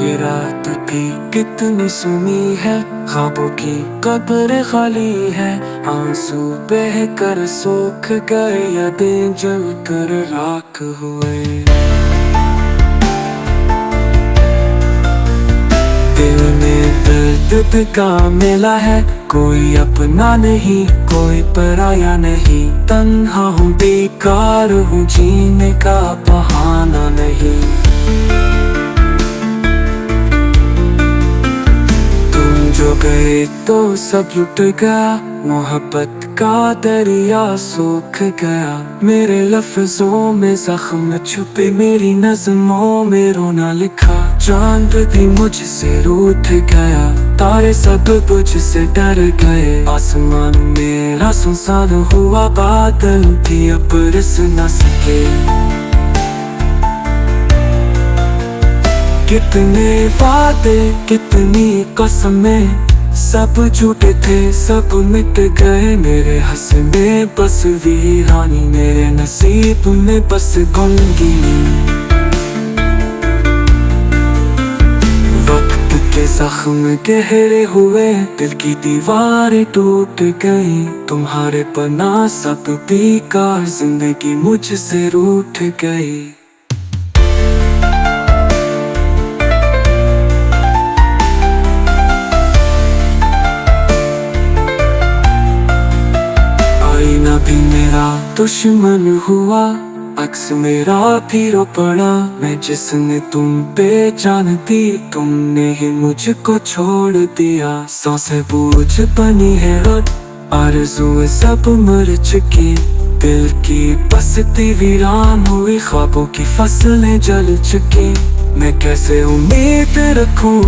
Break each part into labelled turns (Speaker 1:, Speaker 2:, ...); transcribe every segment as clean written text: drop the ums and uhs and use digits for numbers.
Speaker 1: ये रात भी कितनी सुनी है, ख्वाबों की कब्र खाली है। आंसू बह कर सूख गए, यादें जल कर राख हुए। दिल में दर्द का मेला है, कोई अपना नहीं कोई पराया नहीं। तन्हा हूँ बेकार हूँ, जीने का बहाना नहीं। जो गए तो सब लुट गया, मोहब्बत का दरिया सूख गया। मेरे लफ्जों में जख्म छुपे, मेरी नज़मों में रोना लिखा। चांद भी मुझसे रूठ गया, तारे सब मुझसे डर गए। आसमान मेरा सुनसान हुआ, बादल भी अब बरस न सके। कितने वादे कितनी कसमें, सब झूठे थे सब मिट गए। मेरे हंसने बस वीरानी, मेरे नसीब में बस गमगीनी। वक्त के जख्म गहरे हुए, दिल की दीवारें टूट गई। तुम्हारे पना सब बेकार, जिंदगी मुझसे रूठ गई। आईना भी मेरा दुश्मन हुआ, अक्स मेरा भी रो पड़ा। मैं जिसने तुम पे जान दी, तुमने ही मुझको छोड़ दिया। सांसें बोझ बनी है अब, आरज़ुएं सब मर चुकी। दिल की बस्ती वीरान हुई, ख्वाबों की फसलें जल चुकी। मैं कैसे उम्मीद रखूं,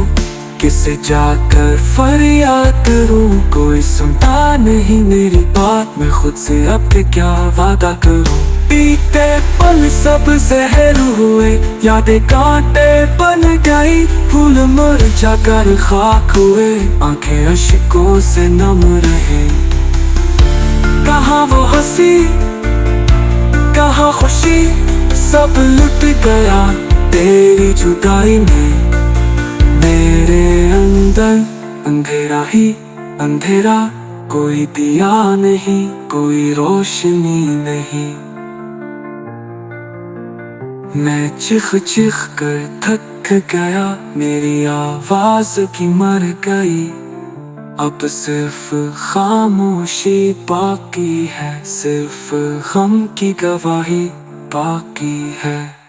Speaker 1: किसे जाकर फरियाद करूं। कोई सुनता नहीं मेरी बात, मैं खुद से अब क्या वादा करूं। बीते पल सब जहर हुए, यादें कांटे बन गई। फूल मुरझा कर खाक हुए, आंखें अश्कों से नम रहे। कहाँ वो हंसी कहाँ खुशी, सब लुट गया तेरी जुदाई में। मेरे अंदर अंधेरा ही अंधेरा, कोई दिया नहीं कोई रोशनी नहीं। मैं चीख चीख कर थक गया, मेरी आवाज भी मर गई। अब सिर्फ खामोशी बाकी है, सिर्फ गम की गवाही बाकी है।